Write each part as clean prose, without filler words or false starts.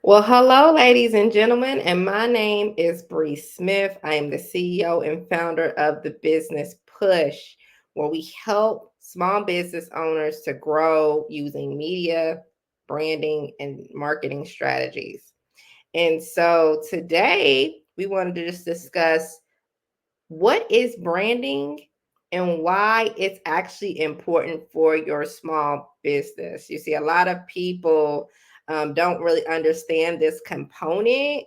Well, hello, ladies and gentlemen, and my name is Bree Smith. I am the CEO and founder of the Business Push, where we help small business owners to grow using media, branding, and marketing strategies. And so today we wanted to just discuss what is branding and why it's actually important for your small business. You see, a lot of people don't really understand this component.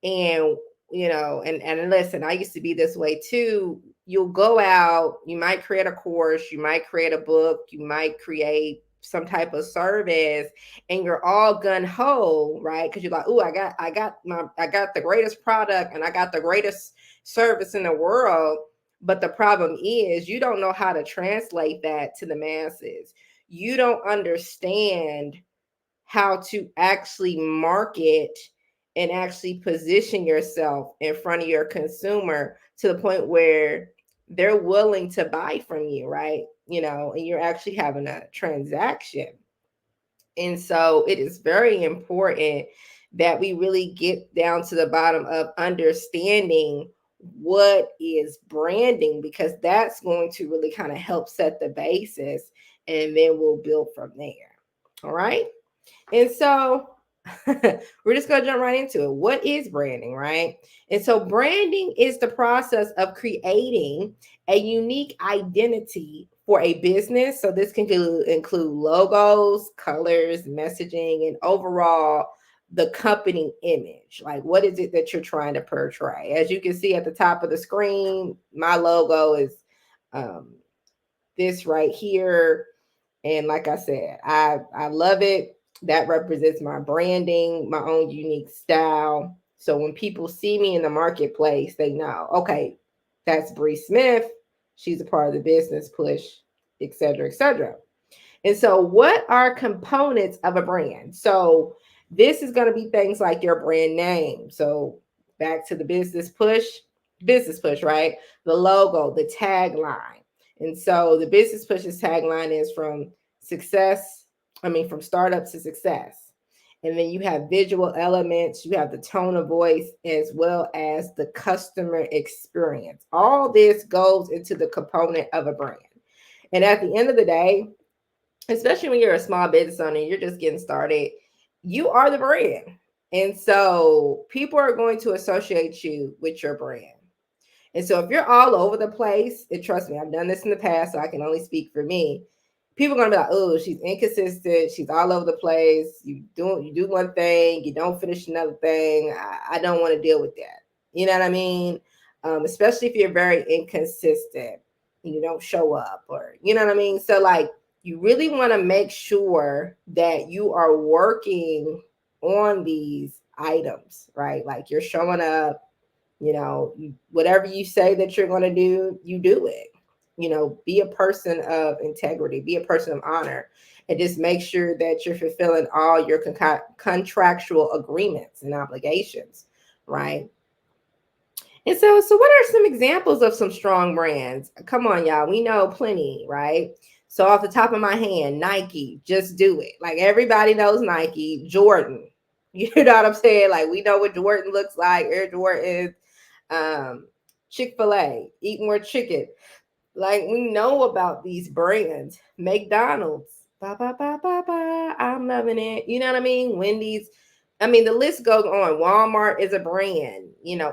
And and listen, I used to be this way too. You'll go out, you might create a course, you might create a book, you might create some type of service, and you're all gun-ho, right? Because you're like, oh, I got the greatest product and I got the greatest service in the world. But the problem is you don't know how to translate that to the masses. You don't understand how to actually market and actually position yourself in front of your consumer to the point where they're willing to buy from you, right? And you're actually having a transaction. And so it is very important that we really get down to the bottom of understanding what is branding, because that's going to really kind of help set the basis, and then we'll build from there. All right. And so we're just going to jump right into it. What is branding, right? And so branding is the process of creating a unique identity for a business. So this can include logos, colors, messaging, and overall the company image. Like, what is it that you're trying to portray? As you can see at the top of the screen, my logo is um, this right here. And like I said, I love it. That represents my branding, my own unique style. So when people see me in the marketplace, they know, okay, that's Bree Smith. She's a part of the Business Push, et cetera, et cetera. And so, what are components of a brand? So, this is going to be things like your brand name. So, back to the business push, right? The logo, the tagline. And so, the business push's tagline is from startup to success. And then you have visual elements, you have the tone of voice, as well as the customer experience. All this goes into the component of a brand. And at the end of the day, especially when you're a small business owner, you're just getting started, you are the brand. And so people are going to associate you with your brand. And so if you're all over the place, and trust me, I've done this in the past, so I can only speak for me. People are gonna be like, oh, she's inconsistent, she's all over the place. You do one thing, you don't finish another thing. I don't want to deal with that. You know what I mean? Especially if you're very inconsistent and you don't show up, or you know what I mean? So like you really want to make sure that you are working on these items, right? Like you're showing up, whatever you say that you're going to do, you do it. Be a person of integrity, be a person of honor, and just make sure that you're fulfilling all your contractual agreements and obligations, right? And so what are some examples of some strong brands? Come on, y'all. We know plenty, right? So off the top of my hand, Nike, just do it. Like everybody knows Nike, Jordan. You know what I'm saying? Like we know what Jordan looks like, Air Jordan, Chick-fil-A, eat more chicken. Like we know about these brands. McDonald's, ba ba ba ba ba. I'm loving it. You know what I mean? Wendy's. I mean, the list goes on. Walmart is a brand.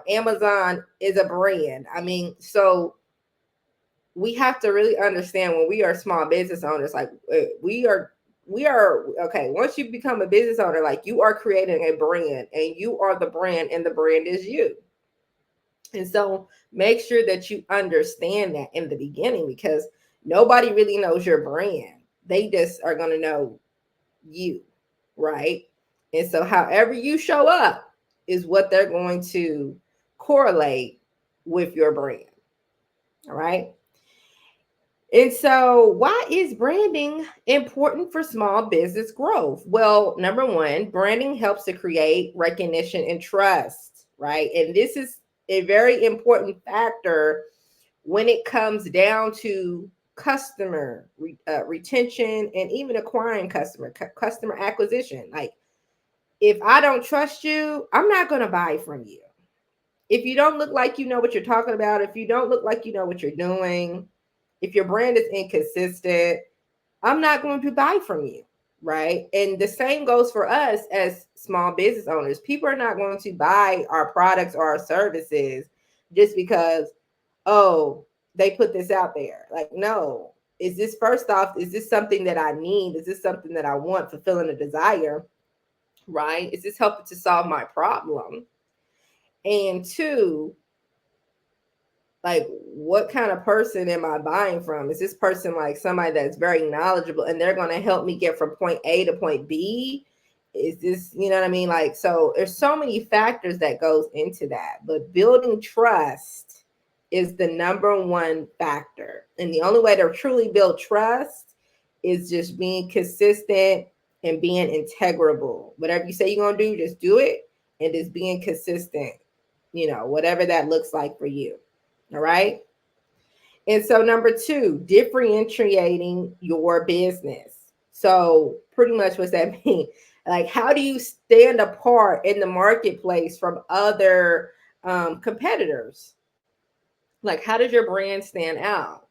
Amazon is a brand. I mean, so we have to really understand when we are small business owners, like we are okay. Once you become a business owner, like you are creating a brand, and you are the brand, and the brand is you. And so make sure that you understand that in the beginning, because nobody really knows your brand. They just are going to know you, right? And so however you show up is what they're going to correlate with your brand. All right. And so, why is branding important for small business growth? Well, number one, branding helps to create recognition and trust, right? And this is a very important factor when it comes down to customer retention, and even acquiring customer acquisition. Like if I don't trust you, I'm not going to buy from you. If you don't look like you know what you're talking about, if you don't look like you know what you're doing, if your brand is inconsistent, I'm not going to buy from you, right? And the same goes for us as small business owners. People are not going to buy our products or our services just because, oh, they put this out there. Like, no. Is this, first off, is this something that I need? Is this something that I want, fulfilling a desire, right? Is this helping to solve my problem? And two, like, what kind of person am I buying from? Is this person like somebody that's very knowledgeable and they're going to help me get from point A to point B? Is this, you know what I mean? Like, so there's so many factors that goes into that, but building trust is the number one factor. And the only way to truly build trust is just being consistent and being integrable. Whatever you say you're going to do, just do it, and just being consistent, you know, whatever that looks like for you. All right. And so number two, differentiating your business. So pretty much what's that mean? Like, how do you stand apart in the marketplace from other competitors? Like, how does your brand stand out?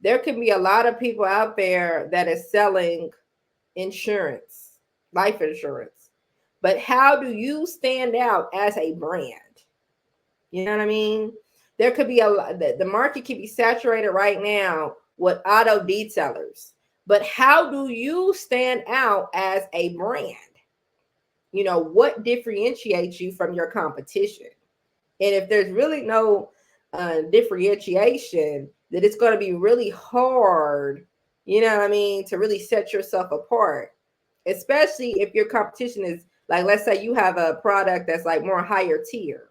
There can be a lot of people out there that is selling insurance, life insurance, but how do you stand out as a brand? You know what I mean? There could be a lot, the market could be saturated right now with auto detailers, but how do you stand out as a brand? You know, what differentiates you from your competition? And if there's really no differentiation, then it's going to be really hard, you know what I mean, to really set yourself apart, especially if your competition is like, let's say you have a product that's like more higher tier,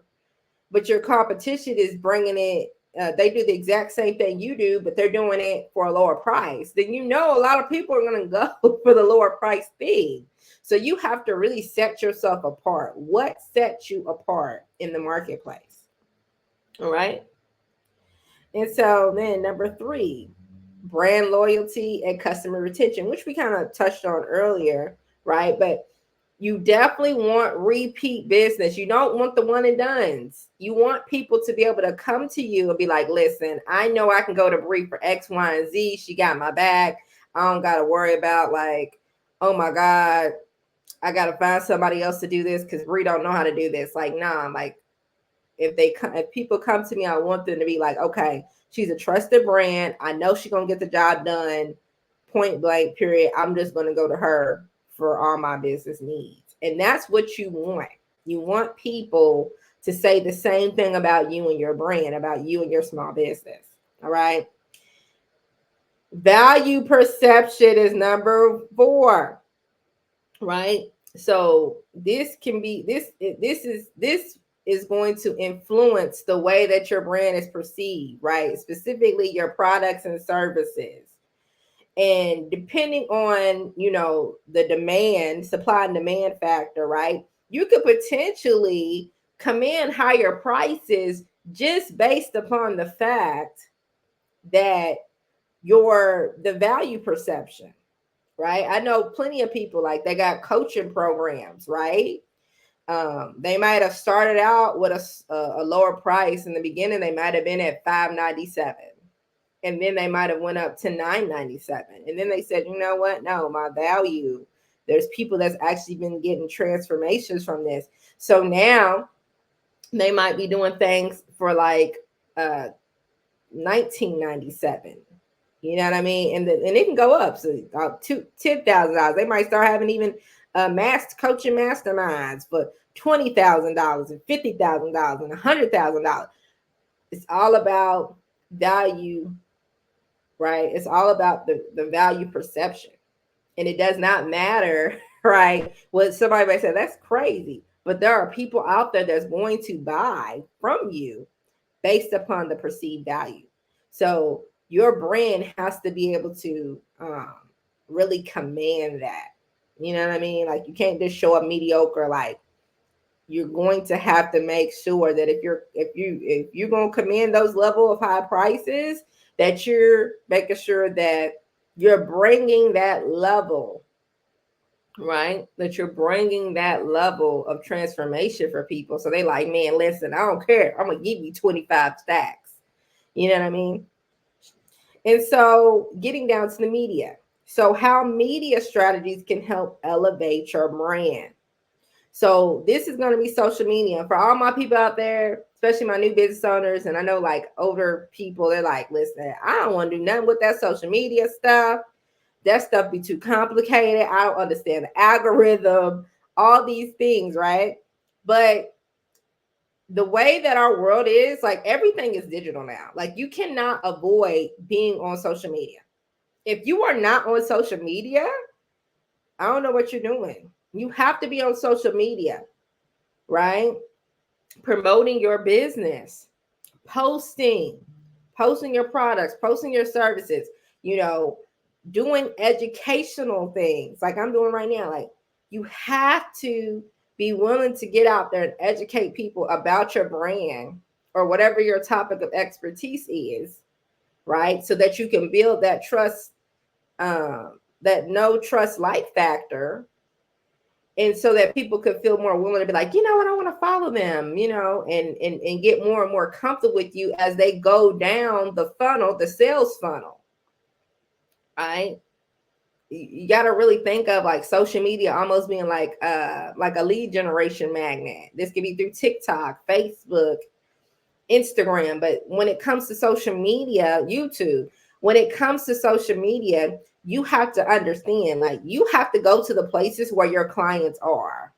but your competition is bringing it, they do the exact same thing you do, but they're doing it for a lower price. Then you know a lot of people are going to go for the lower price thing. So you have to really set yourself apart. What sets you apart in the marketplace? All right. And so then number three, brand loyalty and customer retention, which we kind of touched on earlier, right? But you definitely want repeat business. You don't want the one and dones. You want people to be able to come to you and be like, listen, I know I can go to Bree for X, Y, and Z. She got my back. I don't got to worry about like, oh my God, I got to find somebody else to do this because Bree don't know how to do this. Like, nah, like if people come to me, I want them to be like, okay, she's a trusted brand. I know she's going to get the job done, point blank, period. I'm just going to go to her for all my business needs. And that's what you want. You want people to say the same thing about you and your brand, about you and your small business. All right. Value perception is number 4, right? So this is going to influence the way that your brand is perceived, right? Specifically your products and services. And depending on, you know, the demand, supply and demand factor, right? You could potentially command higher prices just based upon the fact that the value perception, right? I know plenty of people, like, they got coaching programs, right? They might have started out with a lower price in the beginning. They might have been at $5.97. And then they might have went up to $9.97. And then they said, you know what? No, my value. There's people that's actually been getting transformations from this. So now they might be doing things for like $19.97. You know what I mean? And it can go up to $10,000. They might start having even coaching masterminds for $20,000 and $50,000 and $100,000. It's all about value, right? It's all about the value perception. And it does not matter, right? What somebody might say, that's crazy. But there are people out there that's going to buy from you based upon the perceived value. So your brand has to be able to really command that. You know what I mean? Like, you can't just show up mediocre. Like, you're going to have to make sure that if you're going to command those level of high prices, that you're making sure that you're bringing that level right? That you're bringing that level of transformation for people. So they like, man, listen, I don't care. I'm going to give you 25 stacks. You know what I mean? And so getting down to the media. So how media strategies can help elevate your brand. So this is going to be social media for all my people out there, especially my new business owners. And I know like older people, they're like, listen, I don't want to do nothing with that social media stuff. That stuff be too complicated. I don't understand the algorithm, all these things, right? But the way that our world is, like everything is digital now. Like you cannot avoid being on social media. If you are not on social media, I don't know what you're doing. You have to be on social media, right? Promoting your business, posting, posting your products, posting your services, you know, doing educational things like I'm doing right now. Like you have to be willing to get out there and educate people about your brand or whatever your topic of expertise is, right? So that you can build that trust, that no trust like factor, and so that people could feel more willing to be like, you know what, I want to follow them, you know, and get more and more comfortable with you as they go down the funnel, the sales funnel, right? You got to really think of like social media almost being like a lead generation magnet. This could be through TikTok, Facebook, Instagram, but when it comes to social media, YouTube, when it comes to social media, you have to understand, like you have to go to the places where your clients are.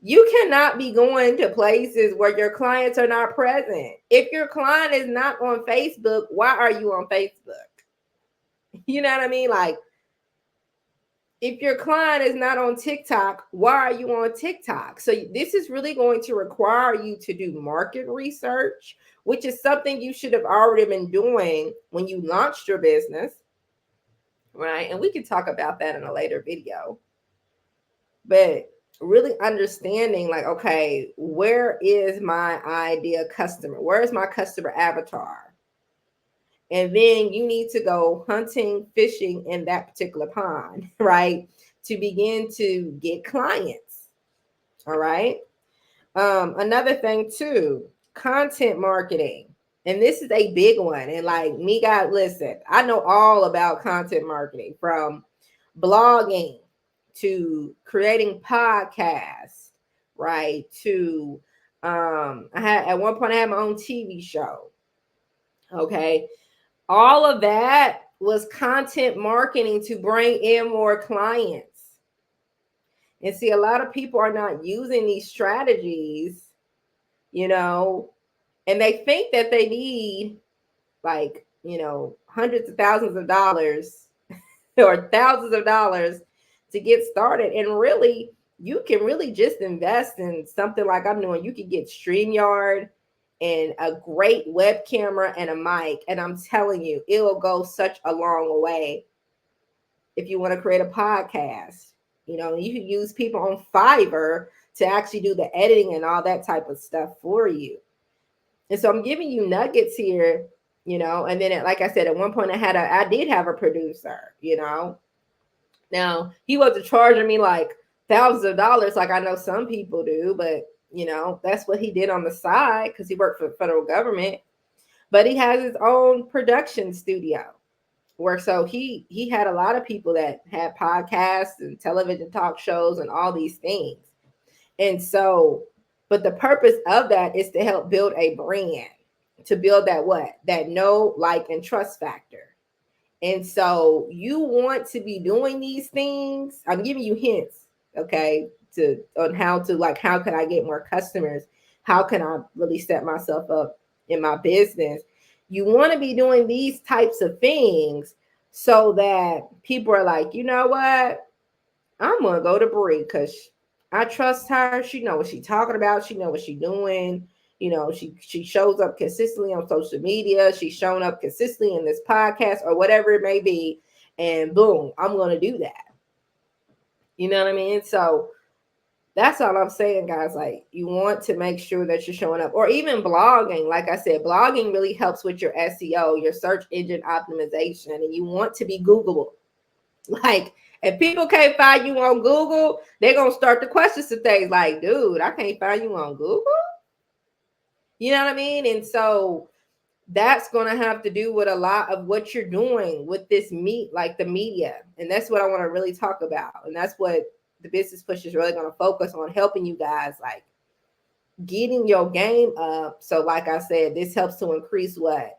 You cannot be going to places where your clients are not present. If your client is not on Facebook, why are you on Facebook? You know what I mean? Like, if your client is not on TikTok, why are you on TikTok? So, this is really going to require you to do market research, which is something you should have already been doing when you launched your business, right? And we can talk about that in a later video. But really understanding like, okay, where is my ideal customer? Where is my customer avatar? And then you need to go hunting, fishing in that particular pond, right? To begin to get clients. All right. Another thing too, content marketing. And this is a big one. And like me, God, listen, I know all about content marketing, from blogging to creating podcasts, right? To I had at one point I had my own TV show. Okay. All of that was content marketing to bring in more clients. And see, a lot of people are not using these strategies, you know, and they think that they need like, you know, hundreds of thousands of dollars or thousands of dollars to get started. And really, you can really just invest in something like I'm doing. You can get StreamYard and a great web camera and a mic. And I'm telling you, it will go such a long way if you want to create a podcast. You know, you can use people on Fiverr to actually do the editing and all that type of stuff for you. And so I'm giving you nuggets here, you know, and then like I said, at one point I did have a producer, you know. Now he wasn't charging me like thousands of dollars like I know some people do, but you know, that's what he did on the side because he worked for the federal government. But he has his own production studio where so he had a lot of people that had podcasts and television talk shows and all these things. And so, but the purpose of that is to help build a brand, to build that what? That know, like, and trust factor. And so you want to be doing these things. I'm giving you hints, okay, to on how to like how can I get more customers? How can I really set myself up in my business? You want to be doing these types of things so that people are like, you know what? I'm gonna go to Bree because I trust her. She know what she's talking about. She know what she's doing. You know, she shows up consistently on social media. She's shown up consistently in this podcast or whatever it may be. And boom, I'm gonna do that. You know what I mean? So that's all I'm saying, guys. Like, you want to make sure that you're showing up, or even blogging. Like I said, blogging really helps with your SEO, your search engine optimization, and you want to be Googleable. Like, If people can't find you on Google, they're going to start to question some things like, dude, I can't find you on Google. You know what I mean? And so that's going to have to do with a lot of what you're doing with this like the media. And that's what I want to really talk about. And that's what the business push is really going to focus on, helping you guys like getting your game up. So like I said, this helps to increase what?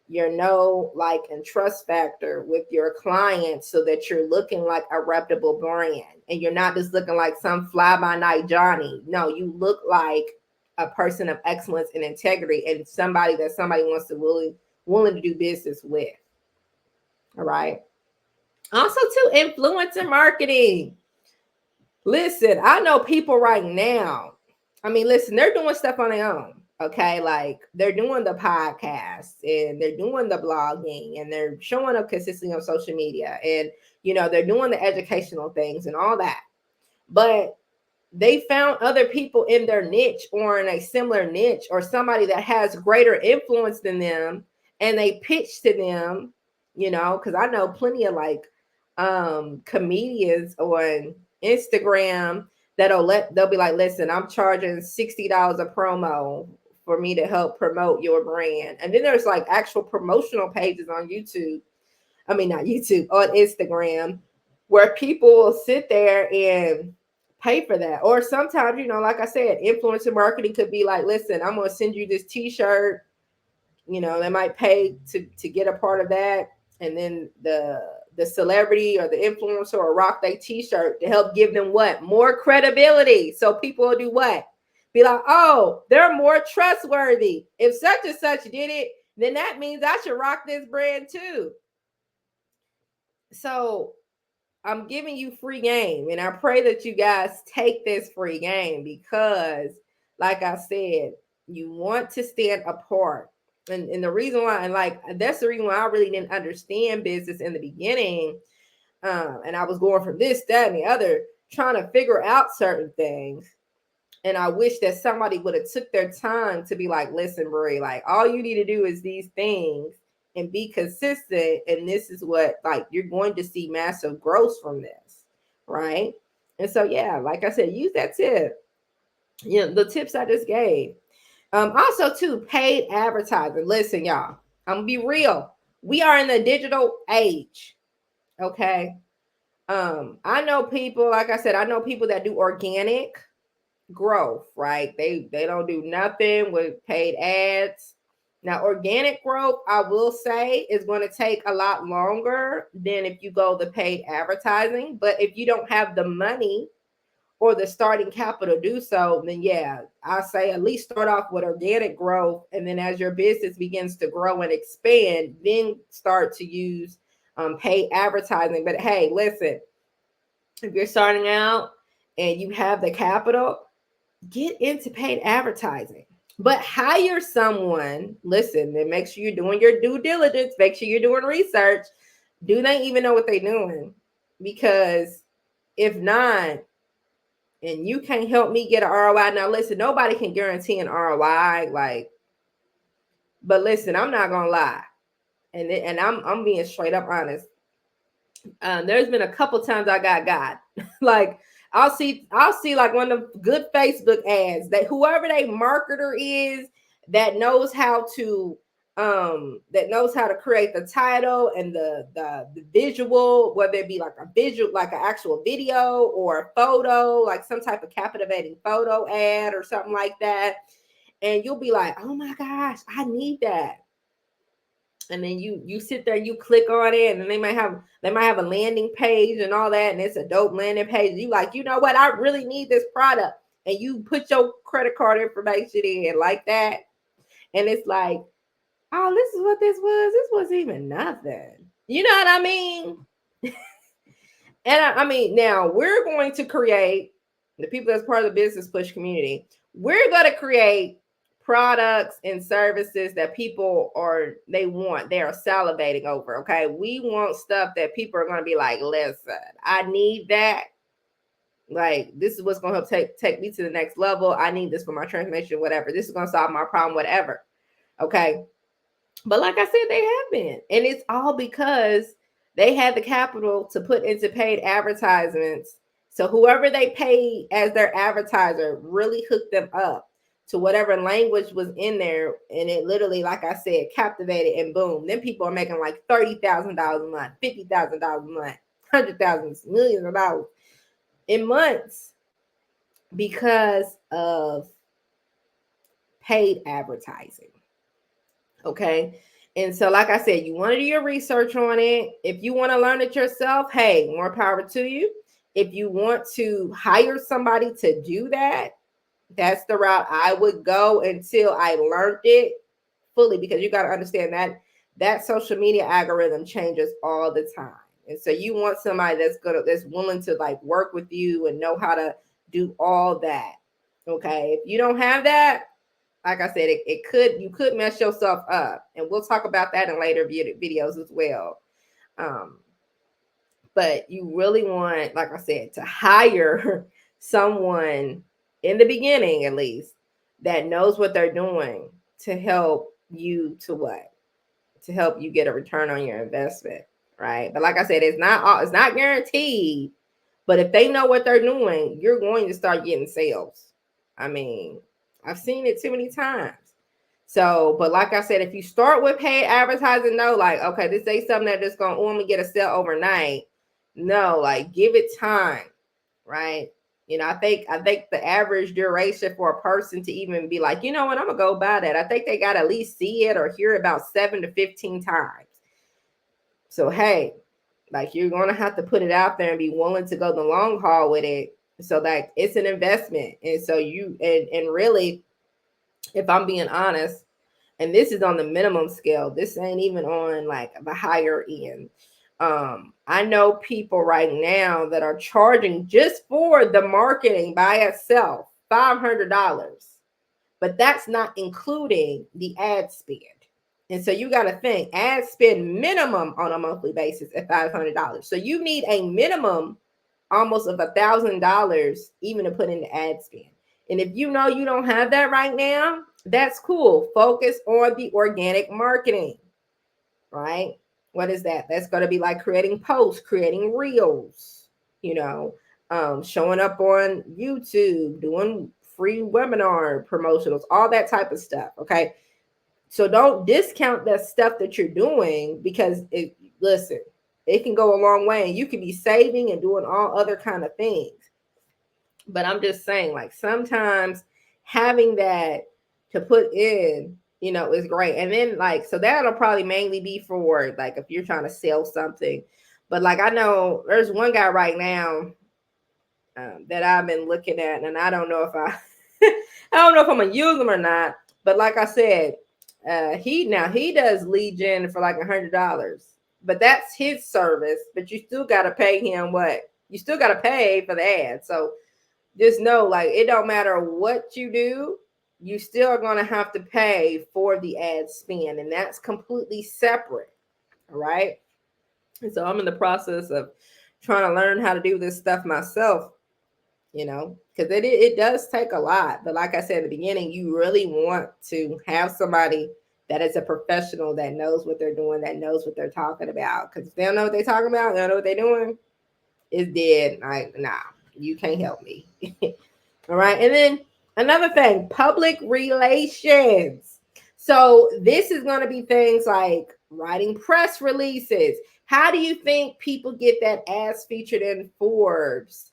Your know, like, and trust factor with your clients, so that you're looking like a reputable brand and you're not just looking like some fly by night Johnny. No, you look like a person of excellence and integrity, and somebody that somebody wants to willing to do business with. All right. Also, too, influencer marketing. Listen, I know people right now. I mean, listen, they're doing stuff on their own. Okay, like they're doing the podcast and they're doing the blogging and they're showing up consistently on social media, and they're doing the educational things and all that. But they found other people in their niche or in a similar niche, or somebody that has greater influence than them, and they pitch to them, because I know plenty of like comedians on Instagram they'll be like, listen, I'm charging $60 a promo for me to help promote your brand. And then there's like actual promotional pages on YouTube. I mean, not YouTube, on Instagram, where people will sit there and pay for that. Or sometimes, like I said, influencer marketing could be like, listen, I'm going to send you this t-shirt. They might pay to get a part of that. And then the celebrity or the influencer will rock their t-shirt to help give them what? More credibility. So people will do what? Be like, oh, they're more trustworthy. If such and such did it, then that means I should rock this brand too. So I'm giving you free game, and I pray that you guys take this free game, because like I said, you want to stand apart. And the reason why, and like that's the reason why I really didn't understand business in the beginning. And I was going from this, that, and the other, trying to figure out certain things. And I wish that somebody would have took their time to be like, listen, Brie, like all you need to do is these things and be consistent. And this is what, like, you're going to see massive growth from this. Right. And so, yeah, like I said, use that tip. The tips I just gave. Also, too, paid advertising. Listen, y'all, I'm gonna be real. We are in the digital age. Okay. I know people, like I said, I know people that do organic growth, right? They don't do nothing with paid ads. Now, organic growth, I will say, is going to take a lot longer than if you go the paid advertising. But if you don't have the money or the starting capital to do so, then yeah, I say at least start off with organic growth. And then as your business begins to grow and expand, then start to use paid advertising. But hey, listen, if you're starting out and you have the capital, get into paid advertising. But hire someone, listen, and make sure you're doing your due diligence, make sure you're doing research. Do they even know what they're doing? Because if not, and you can't help me get an ROI. Now, listen, nobody can guarantee an ROI, but listen, I'm not gonna lie, and I'm being straight up honest. There's been a couple times I got like I'll see like one of the good Facebook ads that whoever they marketer is that knows how to create the title and the visual, whether it be like a visual, like an actual video or a photo, like some type of captivating photo ad or something like that. And you'll be like, oh my gosh, I need that. And then you sit there, you click on it, and they might have a landing page and all that, and it's a dope landing page. You like, you know what? I really need this product, and you put your credit card information in like that, and it's like, oh, this is what this was. This wasn't even nothing. You know what I mean? And I mean, now we're going to create, the people that's part of the Business Push community, we're going to create products and services that people they are salivating over. Okay. We want stuff that people are going to be like, listen, I need that. Like, this is what's going to help take me to the next level. I need this for my transformation, whatever. This is going to solve my problem, whatever. Okay. But like I said, they have been. And it's all because They had the capital to put into paid advertisements. So whoever they paid as their advertiser really hooked them up to whatever language was in there. And it literally, like I said, captivated, and boom. Then people are making like $30,000 a month, $50,000 a month, 100,000, millions of dollars in months because of paid advertising. Okay. And so, like I said, you want to do your research on it. If you want to learn it yourself, hey, more power to you. If you want to hire somebody to do that, that's the route I would go until I learned it fully, because you got to understand that social media algorithm changes all the time. And so you want somebody that's willing to like work with you and know how to do all that. Okay. If you don't have that, like I said, you could mess yourself up, and we'll talk about that in later videos as well. But you really want, like I said, to hire someone in the beginning, at least, that knows what they're doing to help you to help you get a return on your investment, right? But like I said, it's not guaranteed. But if they know what they're doing, you're going to start getting sales. I mean, I've seen it too many times. So, but like I said, if you start with paid advertising, no, like, okay, this ain't something that just gonna only get a sale overnight. No, like give it time, right? I think the average duration for a person to even be like, you know what, I'm gonna go buy that. I think they gotta at least see it or hear about 7 to 15 times. So hey, like you're gonna have to put it out there and be willing to go the long haul with it. So that it's an investment. And so and really, if I'm being honest, and this is on the minimum scale, this ain't even on like the higher end. I know people right now that are charging just for the marketing by itself $500, but that's not including the ad spend. And so you got to think ad spend minimum on a monthly basis at $500. So you need a minimum almost of $1,000 even to put in the ad spend. And if you know you don't have that right now, that's cool. Focus on the organic marketing, right? What is that? That's going to be like creating posts, creating reels, showing up on YouTube, doing free webinar promotionals, all that type of stuff. Okay. So don't discount that stuff that you're doing, because it can go a long way, and you can be saving and doing all other kind of things. But I'm just saying, like, sometimes having that to put in, is great. And then like, so that'll probably mainly be for like if you're trying to sell something. But like, I know there's one guy right now that I've been looking at, and I don't know if I don't know if I'm gonna use them or not. But like I said, he does lead gen for like $100, but that's his service. But you still got to pay him you still got to pay for the ad. So just know, like, it don't matter what you do, you still are going to have to pay for the ad spend, and that's completely separate. All right. And so I'm in the process of trying to learn how to do this stuff myself, because it does take a lot. But like I said at the beginning, you really want to have somebody that is a professional that knows what they're doing, that knows what they're talking about. Because if they don't know what they're talking about, they don't know what they're doing, it's dead. Like, nah, you can't help me. All right. And then another thing, public relations. So this is going to be things like writing press releases. How do you think people get that ads featured in Forbes,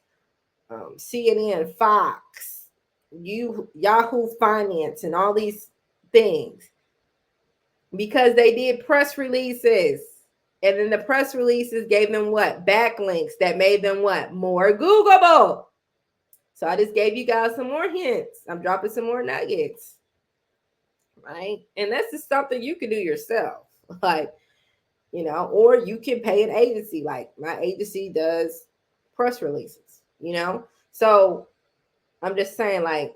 CNN, Fox, Yahoo Finance, and all these things? Because they did press releases. And then the press releases gave them what? Backlinks that made them what? More Googleable. So I just gave you guys some more hints. I'm dropping some more nuggets, right? And that's just something you can do yourself. Like, or you can pay an agency. Like my agency does press releases, So I'm just saying, like,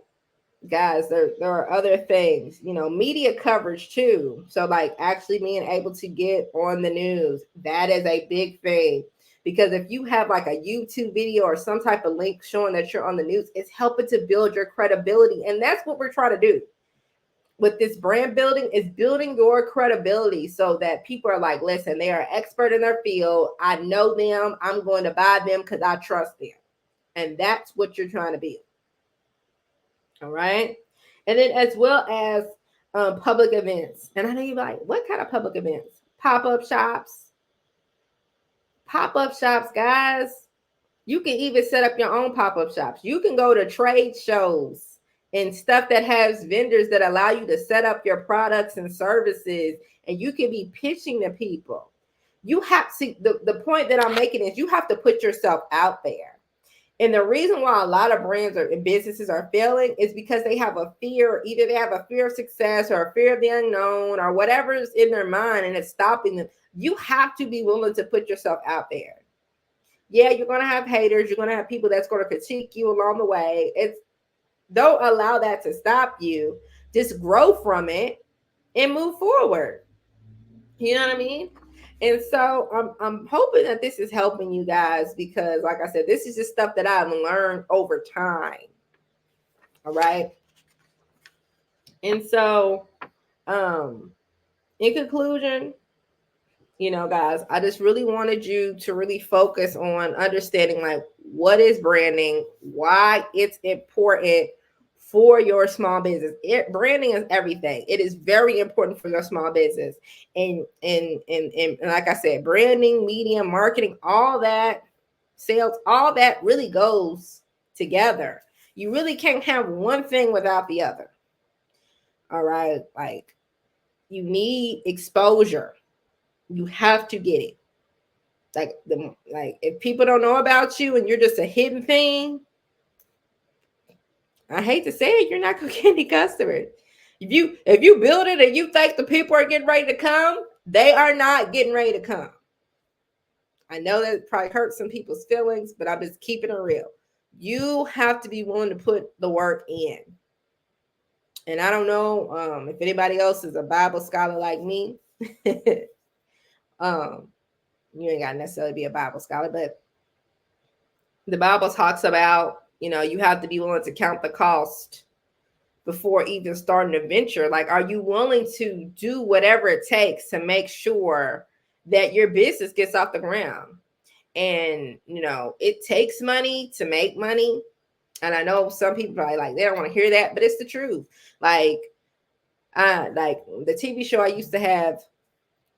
guys, there are other things, media coverage too. So like actually being able to get on the news, that is a big thing. Because if you have like a YouTube video or some type of link showing that you're on the news, it's helping to build your credibility. And that's what we're trying to do. with this brand building is building your credibility so that people are like, listen, they are expert in their field. I know them. I'm going to buy them because I trust them. And that's what you're trying to build. All right. And then as well as public events. And I know you're like, what kind of public events? Pop-up shops. Pop-up shops, guys. You can even set up your own pop-up shops. You can go to trade shows and stuff that has vendors that allow you to set up your products and services, and you can be pitching to people. You have to see the point that I'm making is you have to put yourself out there. And the reason why a lot of brands or businesses are failing is because they have a fear. Either they have a fear of success or a fear of the unknown or whatever is in their mind and it's stopping them. You have to be willing to put yourself out there. Yeah, you're going to have haters. You're going to have people that's going to critique you along the way. Don't allow that to stop you. Just grow from it and move forward. You know what I mean? And so I'm hoping that this is helping you guys because, like I said, this is just stuff that I've learned over time. All right. And so, in conclusion, guys, I just really wanted you to really focus on understanding like what is branding, why it's important for your small business. Branding is everything. It is very important for your small business. And like I said, branding, media, marketing, all that, sales, all that really goes together. You really can't have one thing without the other. All right. Like you need exposure. You have to get it. Like if people don't know about you and you're just a hidden thing, I hate to say it, you're not gonna get any customers. If you build it and you think the people are getting ready to come, they are not getting ready to come. I know that probably hurts some people's feelings, but I'm just keeping it real. You have to be willing to put the work in. And I don't know if anybody else is a Bible scholar like me. You ain't got to necessarily be a Bible scholar, but the Bible talks about, you have to be willing to count the cost before even starting a venture. Like, are you willing to do whatever it takes to make sure that your business gets off the ground? And, it takes money to make money. And I know some people probably like, they don't want to hear that, but it's the truth. Like the TV show I used to have,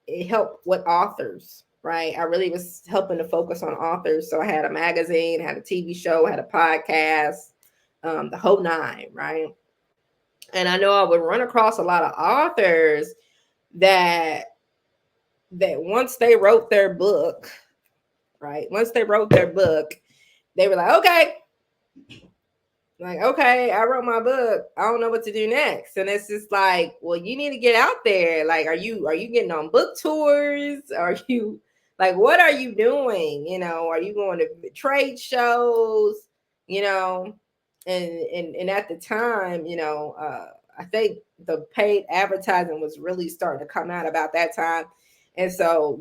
it helped with authors, right? I really was helping to focus on authors. So I had a magazine, had a TV show, had a podcast, the whole nine, right? And I know I would run across a lot of authors that once they wrote their book, right? Once they wrote their book, they were like, okay, I wrote my book. I don't know what to do next. And it's just like, well, you need to get out there. Like, are you getting on book tours? Are you like, what are you doing? Are you going to trade shows? And at the time, I think the paid advertising was really starting to come out about that time. And so,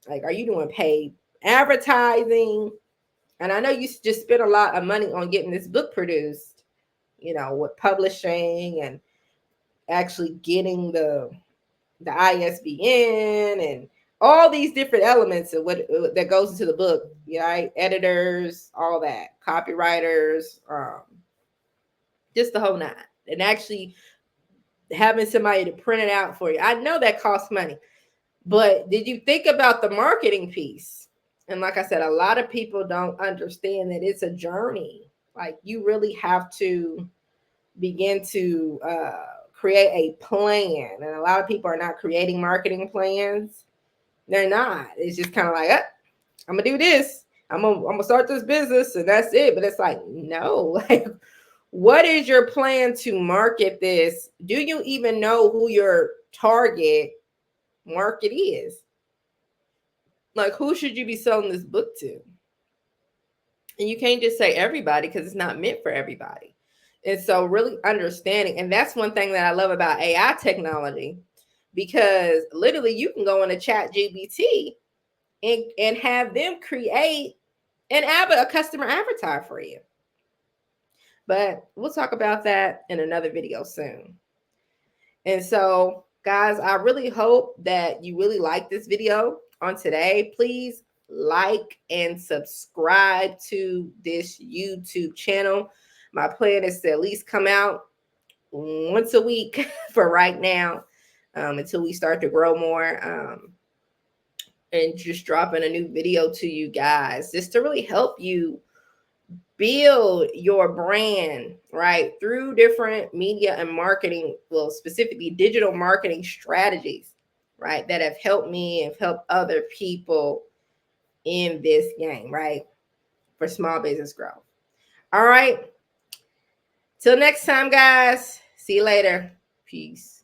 like, are you doing paid advertising? And I know you just spent a lot of money on getting this book produced, with publishing and actually getting the ISBN and all these different elements of what that goes into the book, right? Editors, all that, copywriters, just the whole nine. And actually having somebody to print it out for you. I know that costs money, but did you think about the marketing piece? And like I said, a lot of people don't understand that it's a journey. Like you really have to begin to create a plan. And a lot of people are not creating marketing plans. They're not. It's just kind of like, I'm going to do this. I'm gonna start this business and that's it. But it's like, no, like, what is your plan to market this? Do you even know who your target market is? Like, who should you be selling this book to? And you can't just say everybody because it's not meant for everybody. And so really understanding, and that's one thing that I love about AI technology, because literally you can go into Chat GBT and have them create a customer avatar for you. But we'll talk about that in another video soon. And so, guys, I really hope that you really like this video on today. Please like and subscribe to this YouTube channel. My plan is to at least come out once a week for right now, until we start to grow more, and just dropping a new video to you guys just to really help you build your brand, right, through different media and marketing, well, specifically digital marketing strategies, right, that have helped me and helped other people in this game, right, for small business growth. All right. Till next time, guys. See you later. Peace.